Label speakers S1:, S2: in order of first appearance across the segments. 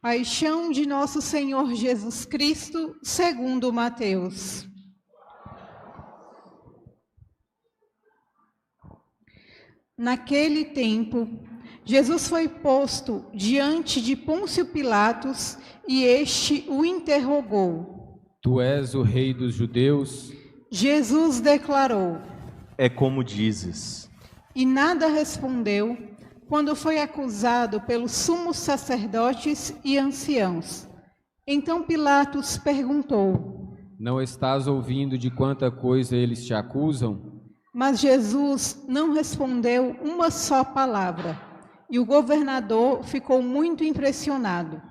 S1: Paixão de nosso Senhor Jesus Cristo, segundo Mateus. Naquele tempo, Jesus foi posto diante de Pôncio Pilatos e este o interrogou.
S2: Tu és o rei dos judeus?
S1: Jesus declarou.
S3: É como dizes.
S1: E nada respondeu quando foi acusado pelos sumos sacerdotes e anciãos. Então Pilatos perguntou.
S2: Não estás ouvindo de quanta coisa eles te acusam?
S1: Mas Jesus não respondeu uma só palavra, e o governador ficou muito impressionado.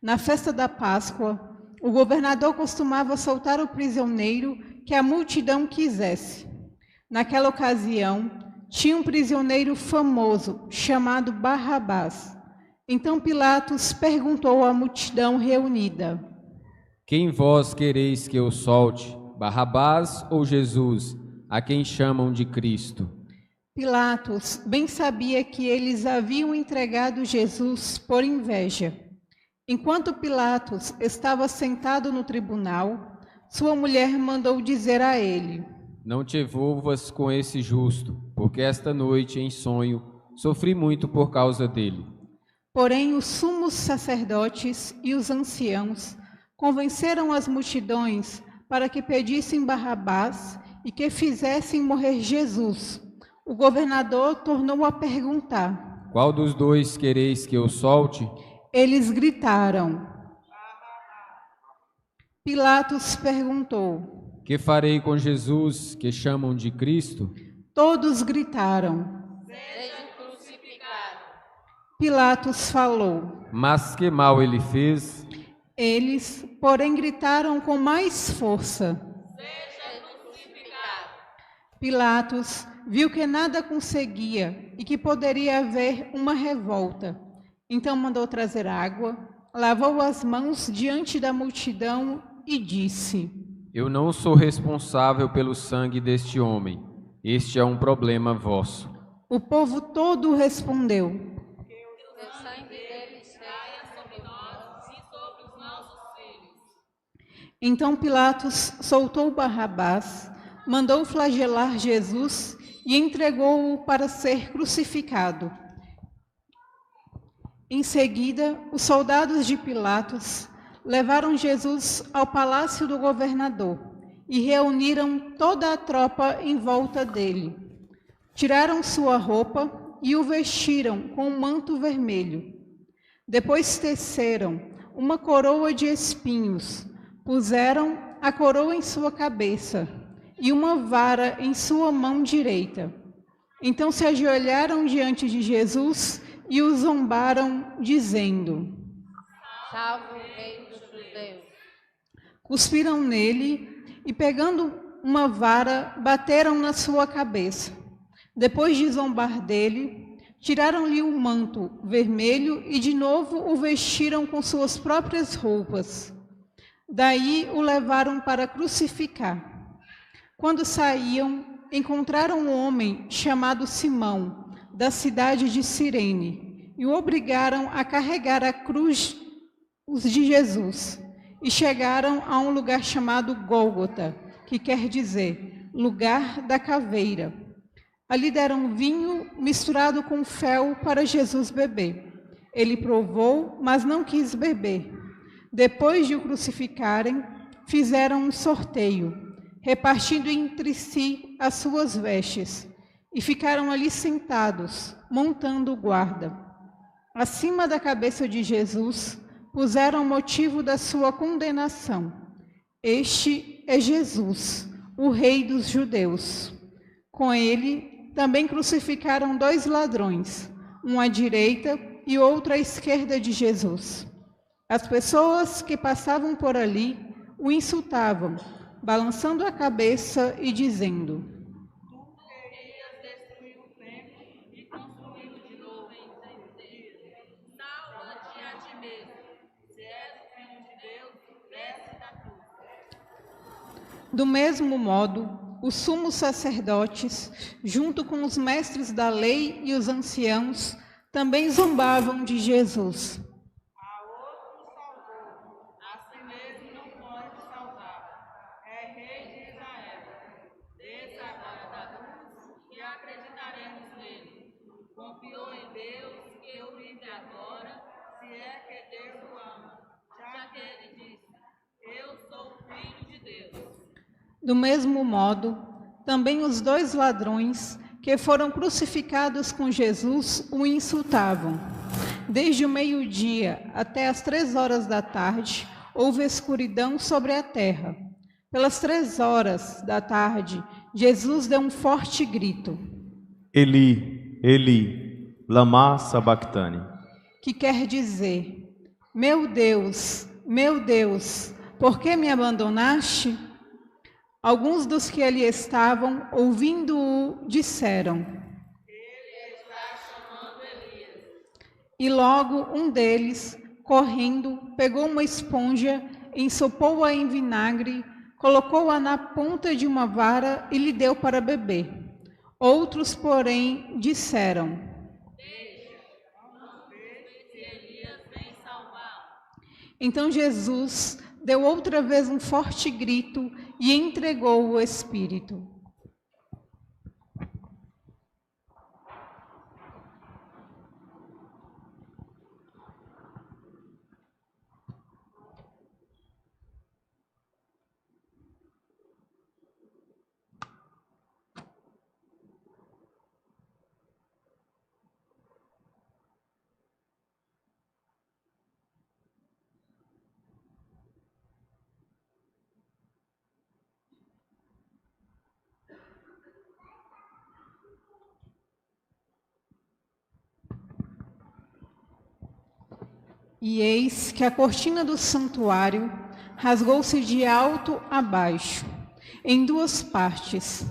S1: Na festa da Páscoa, o governador costumava soltar o prisioneiro que a multidão quisesse. Naquela ocasião, tinha um prisioneiro famoso, chamado Barrabás. Então Pilatos perguntou à multidão reunida.
S2: Quem vós quereis que eu solte, Barrabás ou Jesus, a quem chamam de Cristo?
S1: Pilatos bem sabia que eles haviam entregado Jesus por inveja. Enquanto Pilatos estava sentado no tribunal, sua mulher mandou dizer a ele:
S2: Não te envolvas com esse justo, porque esta noite, em sonho, sofri muito por causa dele.
S1: Porém, os sumos sacerdotes e os anciãos convenceram as multidões para que pedissem Barrabás e que fizessem morrer Jesus. O governador tornou a perguntar.
S2: Qual dos dois quereis que eu solte?
S1: Eles gritaram. Pilatos perguntou.
S2: Que farei com Jesus, que chamam de Cristo?
S1: Todos gritaram.
S4: Seja crucificado.
S1: Pilatos falou.
S2: Mas que mal ele fez?
S1: Eles, porém, gritaram com mais força.
S4: Seja crucificado.
S1: Pilatos viu que nada conseguia e que poderia haver uma revolta. Então mandou trazer água, lavou as mãos diante da multidão e disse:
S2: Eu não sou responsável pelo sangue deste homem. Este é um problema vosso.
S1: O povo todo respondeu:
S4: O sangue dele caia sobre nós e sobre os nossos filhos.
S1: Então Pilatos soltou Barrabás, mandou flagelar Jesus e entregou-o para ser crucificado. Em seguida, os soldados de Pilatos levaram Jesus ao palácio do governador e reuniram toda a tropa em volta dele. Tiraram sua roupa e o vestiram com um manto vermelho. Depois teceram uma coroa de espinhos, puseram a coroa em sua cabeça e uma vara em sua mão direita. Então se ajoelharam diante de Jesus e o zombaram, dizendo:
S4: Salve o rei dos judeus.
S1: Cuspiram nele e, pegando uma vara, bateram na sua cabeça. Depois de zombar dele, tiraram-lhe o manto vermelho e de novo o vestiram com suas próprias roupas. Daí o levaram para crucificar. Quando saíam, encontraram um homem chamado Simão, da cidade de Cirene, e o obrigaram a carregar a cruz de Jesus. E chegaram a um lugar chamado Gólgota, que quer dizer lugar da caveira. Ali deram vinho misturado com fel para Jesus beber. Ele provou, mas não quis beber. Depois de o crucificarem, fizeram um sorteio, repartindo entre si as suas vestes, e ficaram ali sentados, montando guarda. Acima da cabeça de Jesus, puseram o motivo da sua condenação. Este é Jesus, o Rei dos Judeus. Com ele, também crucificaram 2 ladrões, um à direita e outro à esquerda de Jesus. As pessoas que passavam por ali o insultavam, balançando a cabeça e dizendo:
S4: Tu querias destruir o templo e construí-lo de novo em 3 dias. Salva-te a ti mesmo. Se és o Filho de Deus, desce da cruz.
S1: Do mesmo modo, os sumos sacerdotes, junto com os mestres da lei e os anciãos, também zombavam de Jesus.
S4: A é que Deus o ama, já que ele disse: Eu sou o Filho de Deus.
S1: Do mesmo modo, também os 2 ladrões que foram crucificados com Jesus o insultavam. Desde o meio-dia até as 3 horas da tarde, houve escuridão sobre a terra. Pelas 3 horas da tarde, Jesus deu um forte grito,
S3: Eli, Eli, lama sabachthani.
S1: que quer dizer: meu Deus, por que me abandonaste? Alguns dos que ali estavam, ouvindo-o, disseram:
S4: Ele está chamando Elias.
S1: E logo um deles, correndo, pegou uma esponja, ensopou-a em vinagre, colocou-a na ponta de uma vara e lhe deu para beber. Outros, porém, disseram:
S4: Vamos ver se Elias vem salvá-lo.
S1: Então Jesus deu outra vez um forte grito e entregou o Espírito. E eis que a cortina do santuário rasgou-se de alto a baixo, em 2 partes.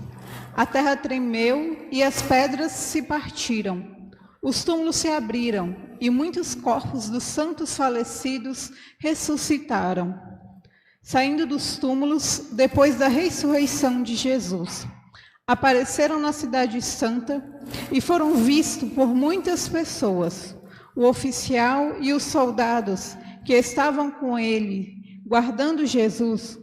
S1: A terra tremeu e as pedras se partiram. Os túmulos se abriram e muitos corpos dos santos falecidos ressuscitaram, saindo dos túmulos depois da ressurreição de Jesus. Apareceram na cidade santa e foram vistos por muitas pessoas. O oficial e os soldados que estavam com ele, guardando Jesus,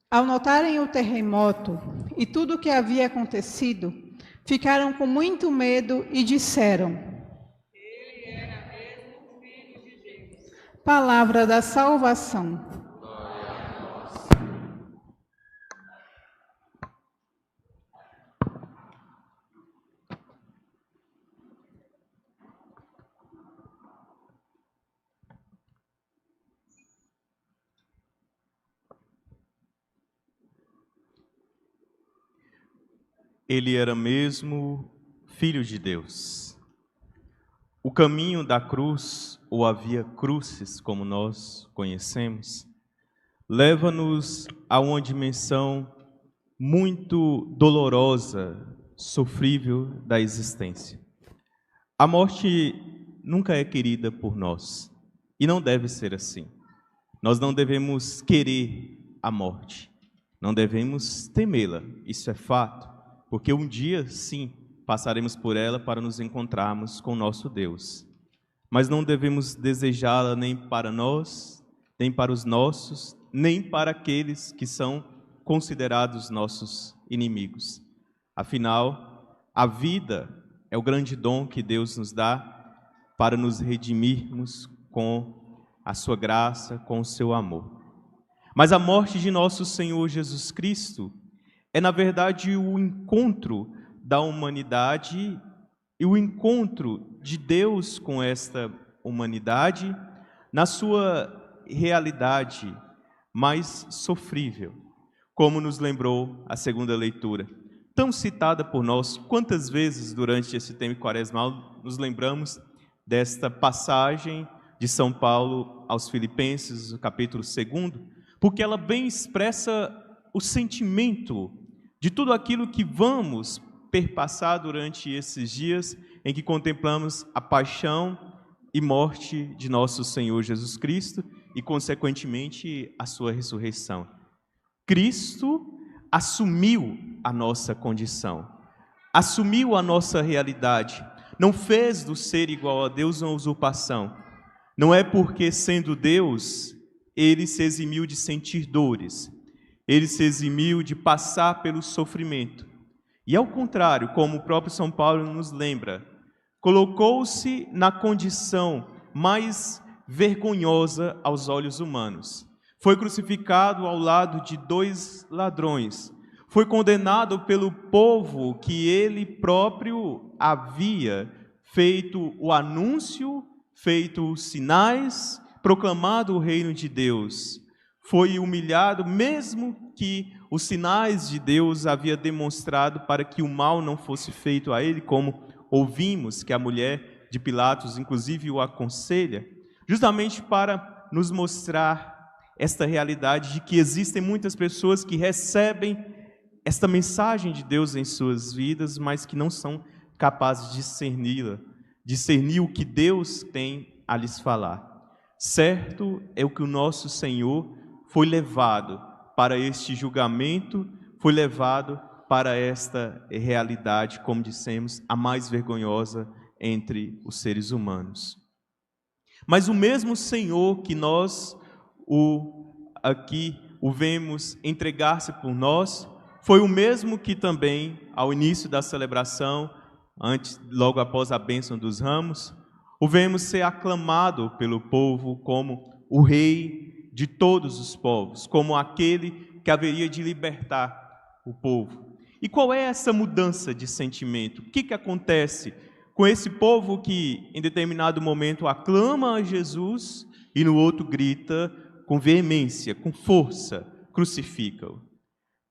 S1: ao notarem o terremoto e tudo o que havia acontecido, ficaram com muito medo e disseram:
S4: Ele era mesmo o Filho de Deus.
S1: Palavra da salvação.
S3: Ele era mesmo Filho de Deus. O caminho da cruz, ou a via crucis, como nós conhecemos, leva-nos a uma dimensão muito dolorosa, sofrível da existência. A morte nunca é querida por nós, e não deve ser assim. Nós não devemos querer a morte, não devemos temê-la, isso é fato, porque um dia, sim, passaremos por ela para nos encontrarmos com nosso Deus. Mas não devemos desejá-la nem para nós, nem para os nossos, nem para aqueles que são considerados nossos inimigos. Afinal, a vida é o grande dom que Deus nos dá para nos redimirmos com a sua graça, com o seu amor. Mas a morte de nosso Senhor Jesus Cristo é, na verdade, o encontro da humanidade e o encontro de Deus com esta humanidade na sua realidade mais sofrível, como nos lembrou a segunda leitura, tão citada por nós. Quantas vezes durante esse tempo quaresmal nos lembramos desta passagem de São Paulo aos Filipenses, no capítulo 2, porque ela bem expressa o sentimento de tudo aquilo que vamos perpassar durante esses dias em que contemplamos a paixão e morte de nosso Senhor Jesus Cristo e, consequentemente, a sua ressurreição. Cristo assumiu a nossa condição, assumiu a nossa realidade, não fez do ser igual a Deus uma usurpação. Não é porque, sendo Deus, ele se eximiu de sentir dores, ele se eximiu de passar pelo sofrimento. E ao contrário, como o próprio São Paulo nos lembra, colocou-se na condição mais vergonhosa aos olhos humanos. Foi crucificado ao lado de 2 ladrões. Foi condenado pelo povo que ele próprio havia feito o anúncio, feito os sinais, proclamado o reino de Deus. Foi humilhado, mesmo que os sinais de Deus havia demonstrado para que o mal não fosse feito a ele, como ouvimos que a mulher de Pilatos, inclusive, o aconselha, justamente para nos mostrar esta realidade de que existem muitas pessoas que recebem esta mensagem de Deus em suas vidas, mas que não são capazes de discerni-la, discernir o que Deus tem a lhes falar. Certo é o que o nosso Senhor foi levado para este julgamento, foi levado para esta realidade, como dissemos, a mais vergonhosa entre os seres humanos. Mas o mesmo Senhor que nós aqui o vemos entregar-se por nós, foi o mesmo que também, ao início da celebração, logo após a bênção dos ramos, o vemos ser aclamado pelo povo como o Rei de todos os povos, como aquele que haveria de libertar o povo. E qual é essa mudança de sentimento? O que acontece com esse povo que, em determinado momento, aclama a Jesus e no outro grita com veemência, com força, crucifica-o?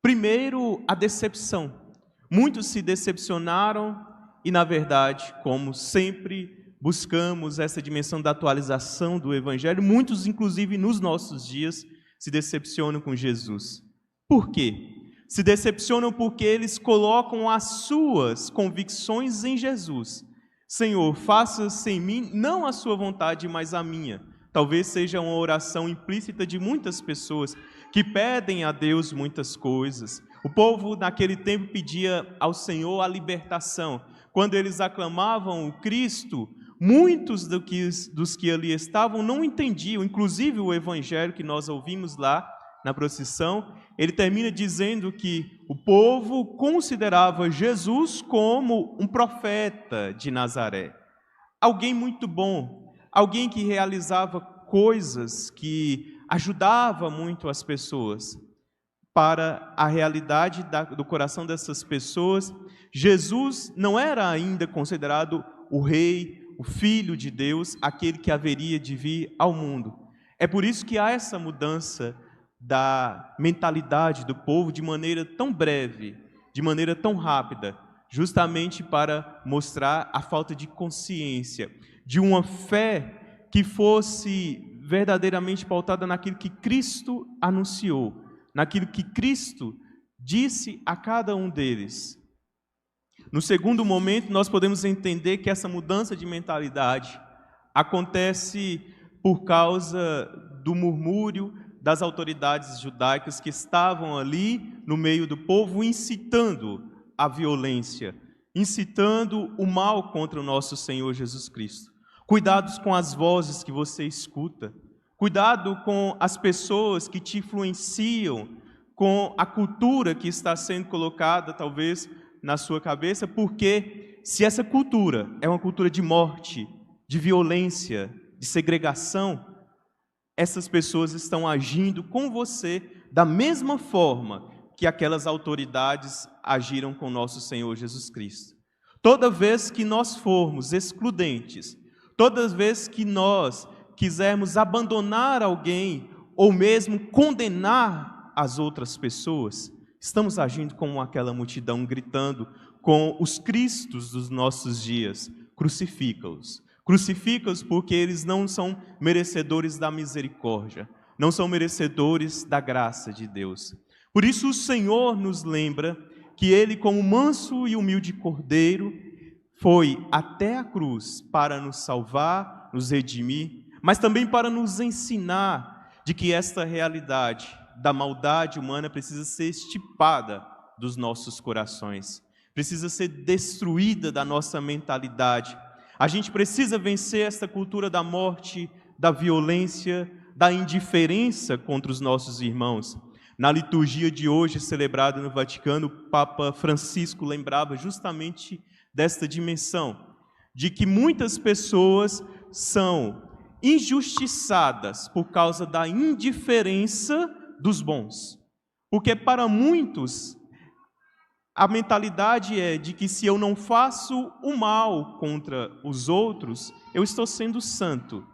S3: Primeiro, a decepção. Muitos se decepcionaram e, na verdade, como sempre buscamos essa dimensão da atualização do Evangelho, muitos, inclusive nos nossos dias, se decepcionam com Jesus. Por quê? Se decepcionam porque eles colocam as suas convicções em Jesus. Senhor, faça-se em mim não a sua vontade, mas a minha. Talvez seja uma oração implícita de muitas pessoas que pedem a Deus muitas coisas. O povo naquele tempo pedia ao Senhor a libertação. Quando eles aclamavam o Cristo, muitos dos que ali estavam não entendiam, inclusive o evangelho que nós ouvimos lá na procissão, ele termina dizendo que o povo considerava Jesus como um profeta de Nazaré, alguém muito bom, alguém que realizava coisas que ajudava muito as pessoas. Para a realidade do coração dessas pessoas, Jesus não era ainda considerado o Rei, o Filho de Deus, aquele que haveria de vir ao mundo. É por isso que há essa mudança da mentalidade do povo de maneira tão breve, de maneira tão rápida, justamente para mostrar a falta de consciência, de uma fé que fosse verdadeiramente pautada naquilo que Cristo anunciou, naquilo que Cristo disse a cada um deles. No segundo momento, nós podemos entender que essa mudança de mentalidade acontece por causa do murmúrio das autoridades judaicas que estavam ali no meio do povo, incitando a violência, incitando o mal contra o nosso Senhor Jesus Cristo. Cuidados com as vozes que você escuta, cuidado com as pessoas que te influenciam, com a cultura que está sendo colocada, talvez, na sua cabeça, porque se essa cultura é uma cultura de morte, de violência, de segregação, essas pessoas estão agindo com você da mesma forma que aquelas autoridades agiram com nosso Senhor Jesus Cristo. Toda vez que nós formos excludentes, toda vez que nós quisermos abandonar alguém ou mesmo condenar as outras pessoas, estamos agindo como aquela multidão gritando com os cristos dos nossos dias: crucifica-os. Crucifica-os porque eles não são merecedores da misericórdia, não são merecedores da graça de Deus. Por isso o Senhor nos lembra que Ele, como manso e humilde cordeiro, foi até a cruz para nos salvar, nos redimir, mas também para nos ensinar de que esta realidade da maldade humana precisa ser extirpada dos nossos corações, precisa ser destruída da nossa mentalidade. A gente precisa vencer esta cultura da morte, da violência, da indiferença contra os nossos irmãos. Na liturgia de hoje, celebrada no Vaticano, o Papa Francisco lembrava justamente desta dimensão, de que muitas pessoas são injustiçadas por causa da indiferença dos bons. Porque para muitos, a mentalidade é de que se eu não faço o mal contra os outros, eu estou sendo santo.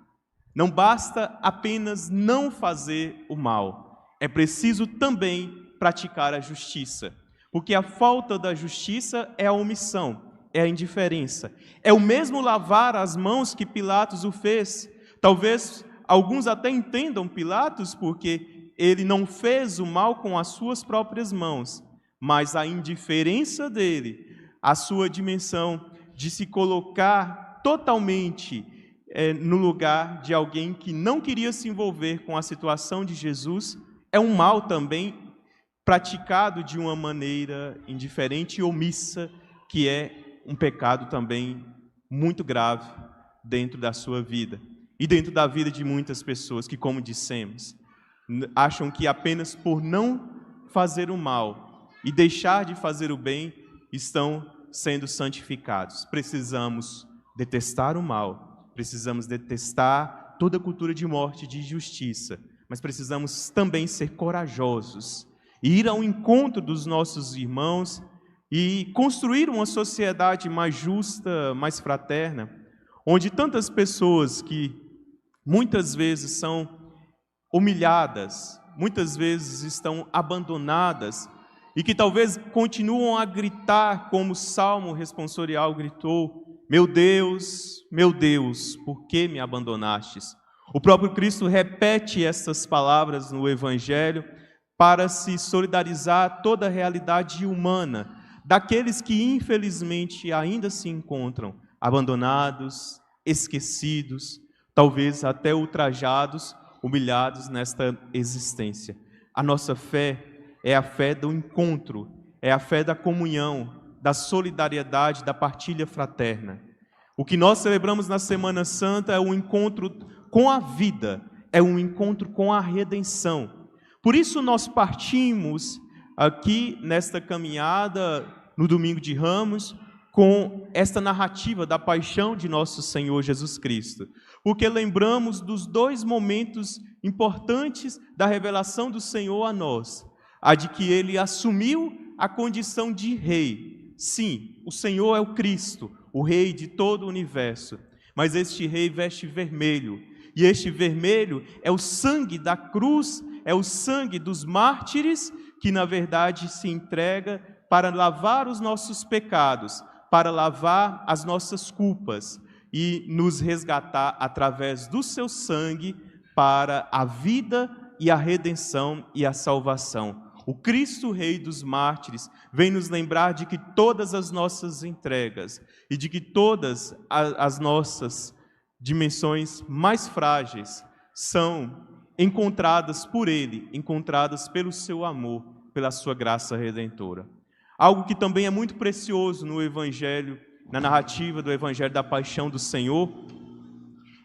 S3: Não basta apenas não fazer o mal. É preciso também praticar a justiça. Porque a falta da justiça é a omissão, é a indiferença. É o mesmo lavar as mãos que Pilatos o fez. Talvez alguns até entendam Pilatos porque ele não fez o mal com as suas próprias mãos, mas a indiferença dele, a sua dimensão de se colocar totalmente no lugar de alguém que não queria se envolver com a situação de Jesus, é um mal também praticado de uma maneira indiferente e omissa, que é um pecado também muito grave dentro da sua vida e dentro da vida de muitas pessoas que, como dissemos, acham que apenas por não fazer o mal e deixar de fazer o bem estão sendo santificados. Precisamos detestar o mal, precisamos detestar toda cultura de morte e de injustiça, mas precisamos também ser corajosos e ir ao encontro dos nossos irmãos e construir uma sociedade mais justa, mais fraterna, onde tantas pessoas que muitas vezes são humilhadas, muitas vezes estão abandonadas e que talvez continuam a gritar como o Salmo responsorial gritou: meu Deus, por que me abandonastes? O próprio Cristo repete essas palavras no Evangelho para se solidarizar toda a realidade humana daqueles que infelizmente ainda se encontram abandonados, esquecidos, talvez até ultrajados, humilhados nesta existência. A nossa fé é a fé do encontro, é a fé da comunhão, da solidariedade, da partilha fraterna. O que nós celebramos na Semana Santa é um encontro com a vida, é um encontro com a redenção. Por isso nós partimos aqui nesta caminhada, no Domingo de Ramos, com esta narrativa da paixão de nosso Senhor Jesus Cristo, porque lembramos dos dois momentos importantes da revelação do Senhor a nós, a de que Ele assumiu a condição de Rei. Sim, o Senhor é o Cristo, o Rei de todo o universo, mas este Rei veste vermelho, e este vermelho é o sangue da cruz, é o sangue dos mártires, que na verdade se entrega para lavar os nossos pecados, para lavar as nossas culpas e nos resgatar através do seu sangue para a vida e a redenção e a salvação. O Cristo Rei dos mártires vem nos lembrar de que todas as nossas entregas e de que todas as nossas dimensões mais frágeis são encontradas por Ele, encontradas pelo seu amor, pela sua graça redentora. Algo que também é muito precioso no Evangelho, na narrativa do Evangelho da Paixão do Senhor,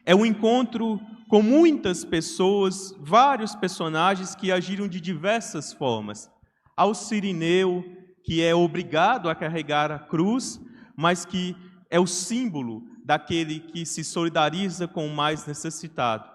S3: é o encontro com muitas pessoas, vários personagens que agiram de diversas formas. Ao Cirineu, que é obrigado a carregar a cruz, mas que é o símbolo daquele que se solidariza com o mais necessitado.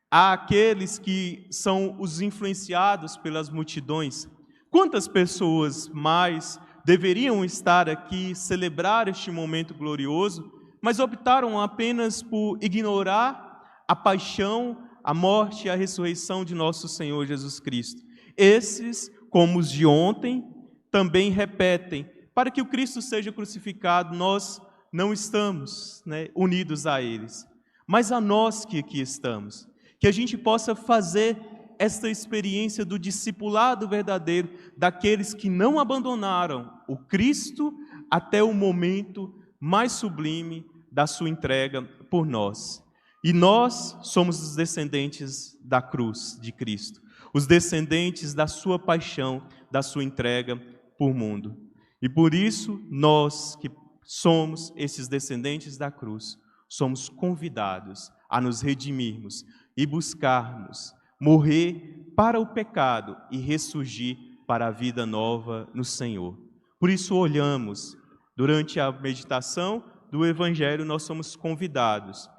S3: Há aqueles que são os influenciados pelas multidões. Quantas pessoas mais deveriam estar aqui, celebrar este momento glorioso, mas optaram apenas por ignorar a paixão, a morte e a ressurreição de nosso Senhor Jesus Cristo. Esses, como os de ontem, também repetem: para que o Cristo seja crucificado, nós não estamos unidos a eles, mas a nós que aqui estamos, que a gente possa fazer esta experiência do discipulado verdadeiro, daqueles que não abandonaram o Cristo até o momento mais sublime da sua entrega por nós. E nós somos os descendentes da cruz de Cristo, os descendentes da sua paixão, da sua entrega por mundo. E por isso, nós que somos esses descendentes da cruz, somos convidados a nos redimirmos e buscarmos morrer para o pecado e ressurgir para a vida nova no Senhor. Por isso olhamos, durante a meditação do Evangelho, nós somos convidados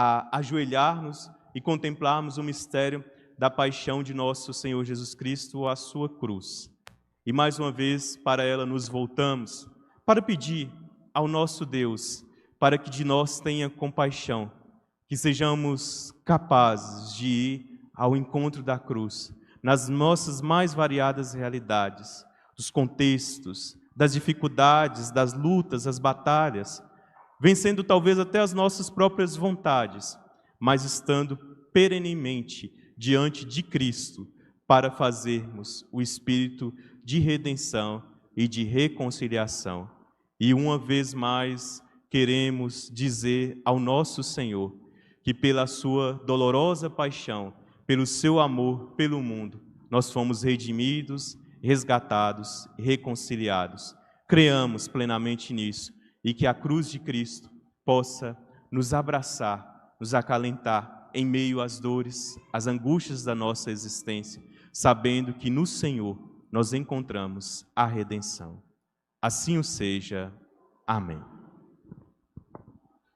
S3: a ajoelhar-nos e contemplarmos o mistério da paixão de nosso Senhor Jesus Cristo, a sua cruz. E mais uma vez para ela nos voltamos, para pedir ao nosso Deus, para que de nós tenha compaixão, que sejamos capazes de ir ao encontro da cruz, nas nossas mais variadas realidades, dos contextos, das dificuldades, das lutas, das batalhas, vencendo talvez até as nossas próprias vontades, mas estando perenemente diante de Cristo para fazermos o espírito de redenção e de reconciliação. E uma vez mais queremos dizer ao nosso Senhor que pela sua dolorosa paixão, pelo seu amor pelo mundo, nós fomos redimidos, resgatados e reconciliados. Creamos plenamente nisso e que a cruz de Cristo possa nos abraçar, nos acalentar em meio às dores, às angústias da nossa existência, sabendo que no Senhor nós encontramos a redenção. Assim o seja. Amém.